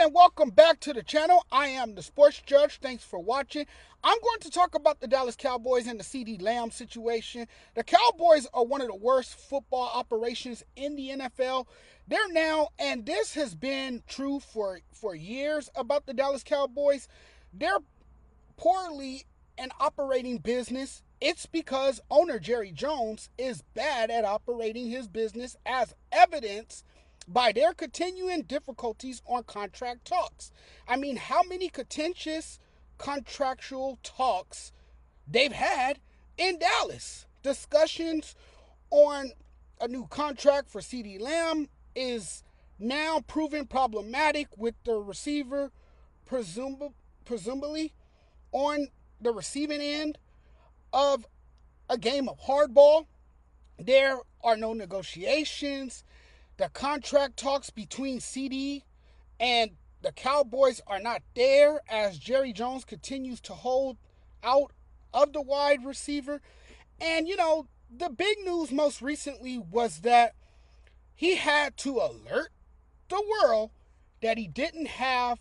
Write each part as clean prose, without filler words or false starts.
and welcome back to the channel. I am the Sports Judge. Thanks for watching. I'm going to talk about the Dallas Cowboys and the CeeDee Lamb situation. The Cowboys are one of the worst football operations in the NFL. They're now, and this has been true for years about the Dallas Cowboys, they're poorly an operating business. It's because owner Jerry Jones is bad at operating his business, as evidenced by their continuing difficulties on contract talks. I mean, how many contentious contractual talks they've had in Dallas? Discussions on a new contract for CeeDee Lamb is now proven problematic, with the receiver presumably on the receiving end of a game of hardball. There are no negotiations. The contract talks between CeeDee and the Cowboys are not there, as Jerry Jones continues to hold out of the wide receiver. And, the big news most recently was that he had to alert the world that he didn't have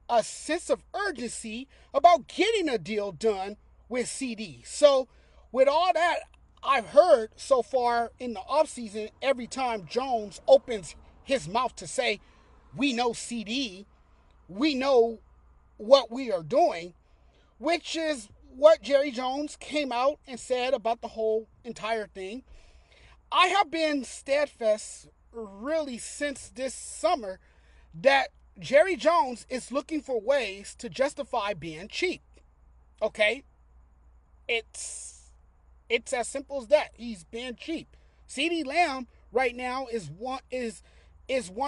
a sense of urgency about getting a deal done with CeeDee. So, with all that I've heard so far in the offseason, every time Jones opens his mouth to say, we know CeeDee, we know what we are doing, which is what Jerry Jones came out and said about the whole entire thing. I have been steadfast really since this summer that Jerry Jones is looking for ways to justify being cheap. Okay? It's as simple as that. He's being cheap. CeeDee Lamb right now is one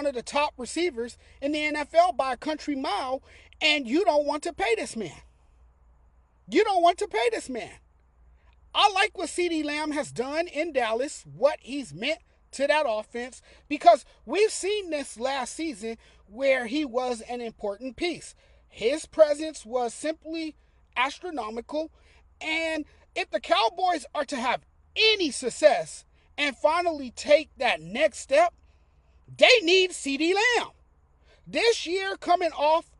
of the top receivers in the NFL by a country mile, and you don't want to pay this man. You don't want to pay this man. I like what CeeDee Lamb has done in Dallas, what he's meant to that offense, because we've seen this last season where he was an important piece. His presence was simply astronomical, and if the Cowboys are to have any success and finally take that next step, they need CeeDee Lamb. This year, coming off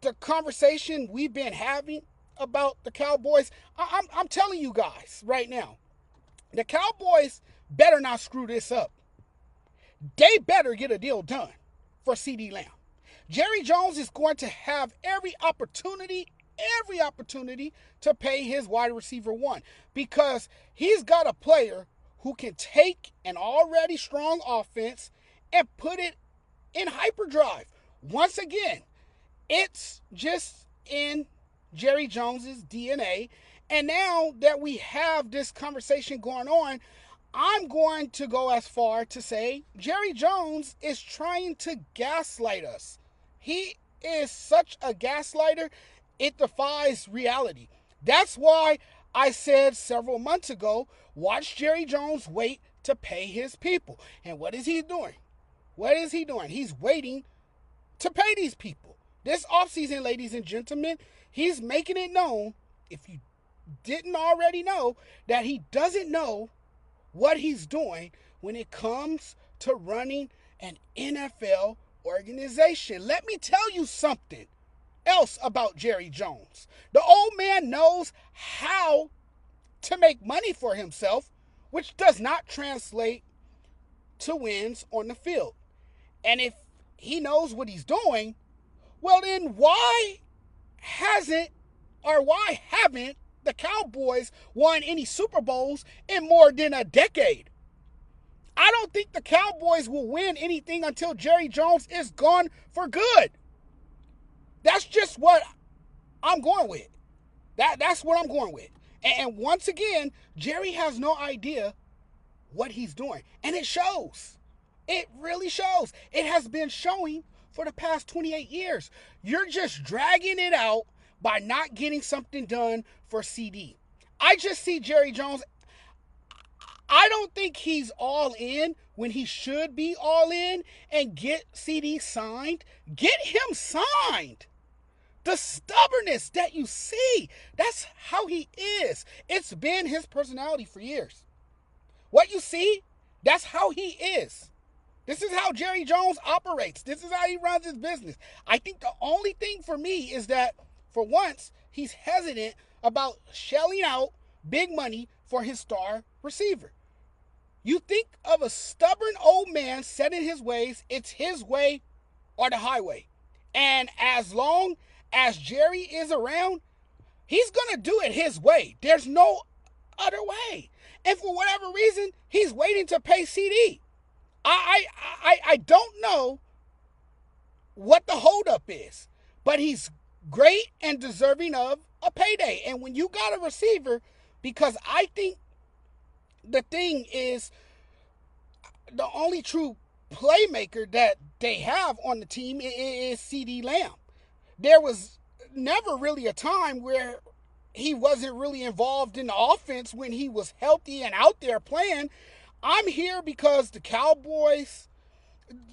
the conversation we've been having about the Cowboys, I'm telling you guys right now, the Cowboys better not screw this up. They better get a deal done for CeeDee Lamb. Jerry Jones is going to have every opportunity to pay his wide receiver one, because he's got a player who can take an already strong offense and put it in hyperdrive. Once again, it's just in Jerry Jones's DNA. And now that we have this conversation going on, I'm going to go as far to say Jerry Jones is trying to gaslight us. He is such a gaslighter, it defies reality. That's why I said several months ago, watch Jerry Jones wait to pay his people. And what is he doing? What is he doing? He's waiting to pay these people. This offseason, ladies and gentlemen, he's making it known, if you didn't already know, that he doesn't know what he's doing when it comes to running an NFL organization. Let me tell you something else about Jerry Jones. The old man knows how to make money for himself, which does not translate to wins on the field. And if he knows what he's doing, well then why haven't the Cowboys won any Super Bowls in more than a decade? I don't think the Cowboys will win anything until Jerry Jones is gone for good. That's just what I'm going with. That's what I'm going with. And once again, Jerry has no idea what he's doing. And it shows. It really shows. It has been showing for the past 28 years. You're just dragging it out by not getting something done for CeeDee. I just see Jerry Jones. I don't think he's all in when he should be all in and get CeeDee signed. Get him signed. The stubbornness that you see, that's how he is. It's been his personality for years. What you see, that's how he is. This is how Jerry Jones operates. This is how he runs his business. I think the only thing for me is that, for once, he's hesitant about shelling out big money for his star receiver. You think of a stubborn old man set in his ways, it's his way or the highway. And as long as Jerry is around, he's going to do it his way. There's no other way. And for whatever reason, he's waiting to pay CeeDee. I don't know what the holdup is, but he's great and deserving of a payday. And when you got a receiver, because I think the thing is, the only true playmaker that they have on the team is CeeDee Lamb. There was never really a time where he wasn't really involved in the offense when he was healthy and out there playing. I'm here because the Cowboys,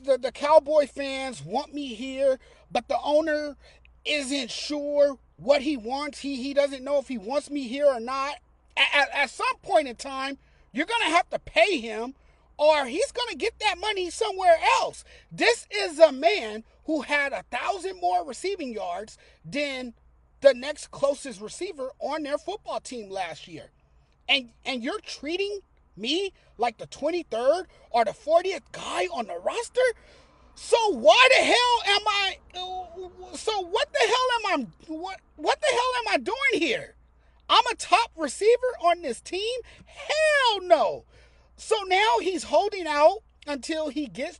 the Cowboy fans want me here, but the owner isn't sure what he wants. He doesn't know if he wants me here or not. At some point in time, you're going to have to pay him, or he's going to get that money somewhere else. This is a man who had 1,000 more receiving yards than the next closest receiver on their football team last year. And you're treating me like the 23rd or the 40th guy on the roster? So why the hell am I what the hell am I doing here? I'm a top receiver on this team? Hell no. So now he's holding out until he gets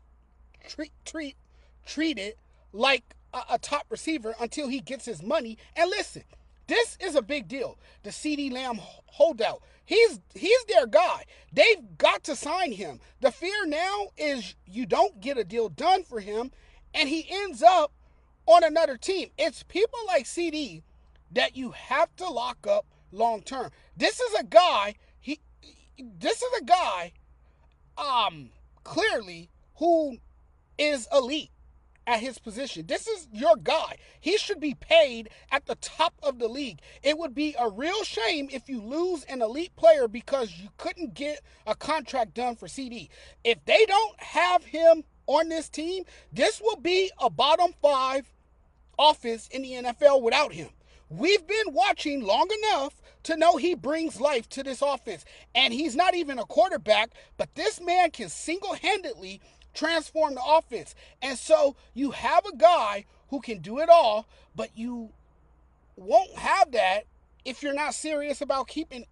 treated like a top receiver until he gets his money. And listen, this is a big deal. The CeeDee Lamb holdout. He's their guy. They've got to sign him. The fear now is you don't get a deal done for him and he ends up on another team. It's people like CeeDee that you have to lock up long term. This is a guy, clearly who is elite at his position. This is your guy. He should be paid at the top of the league. It would be a real shame if you lose an elite player because you couldn't get a contract done for CeeDee. If they don't have him on this team, this will be a bottom 5 offense in the NFL without him. We've been watching long enough to know he brings life to this offense. And he's not even a quarterback, but this man can single-handedly transform the offense. And so you have a guy who can do it all, but you won't have that if you're not serious about keeping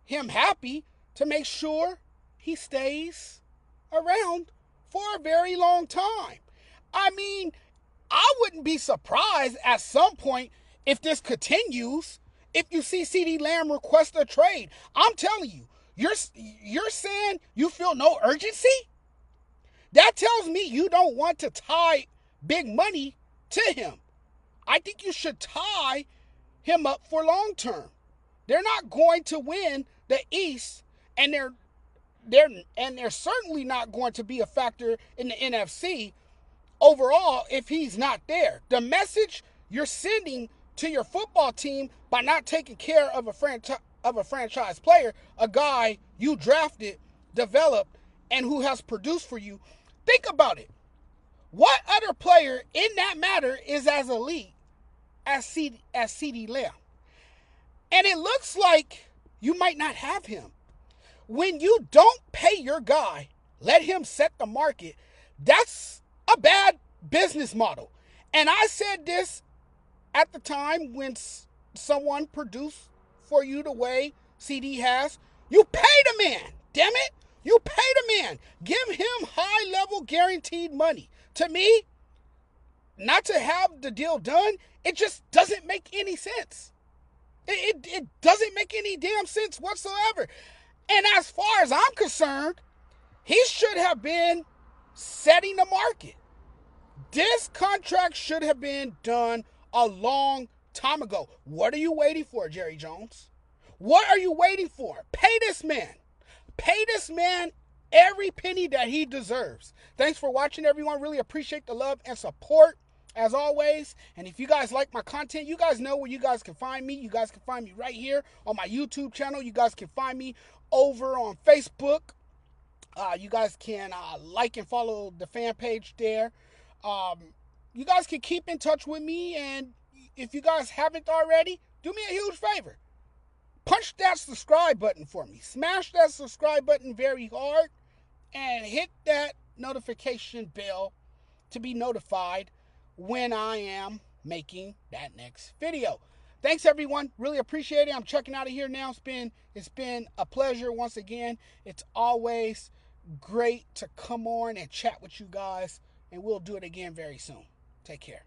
him happy to make sure he stays around for a very long time. I mean, I wouldn't be surprised at some point if this continues, if you see CeeDee Lamb request a trade. I'm telling you, you're saying you feel no urgency? That tells me you don't want to tie big money to him. I think you should tie him up for long term. They're not going to win the East, and they're certainly not going to be a factor in the NFC overall if he's not there. The message you're sending to your football team by not taking care of a franchise player, a guy you drafted, developed, and who has produced for you. Think about it. What other player in that matter is as elite as CeeDee Lamb? And it looks like you might not have him. When you don't pay your guy, let him set the market, that's a bad business model. And I said this at the time when someone produced for you the way CeeDee has. You pay the man, damn it. You pay the man. Give him high-level guaranteed money. To me, not to have the deal done, it just doesn't make any sense. It doesn't make any damn sense whatsoever. And as far as I'm concerned, he should have been setting the market. This contract should have been done a long time ago. What are you waiting for, Jerry Jones? What are you waiting for? Pay this man. Pay this man every penny that he deserves. Thanks for watching, everyone. Really appreciate the love and support, as always. And if you guys like my content, you guys know where you guys can find me. You guys can find me right here on my YouTube channel. You guys can find me over on Facebook You guys can like and follow the fan page there. Um, you guys can keep in touch with me, and if you guys haven't already, do me a huge favor. Punch that subscribe button for me. Smash that subscribe button very hard and hit that notification bell to be notified when I am making that next video. Thanks everyone. Really appreciate it. I'm checking out of here now. It's been a pleasure once again. It's always great to come on and chat with you guys, and we'll do it again very soon. Take care.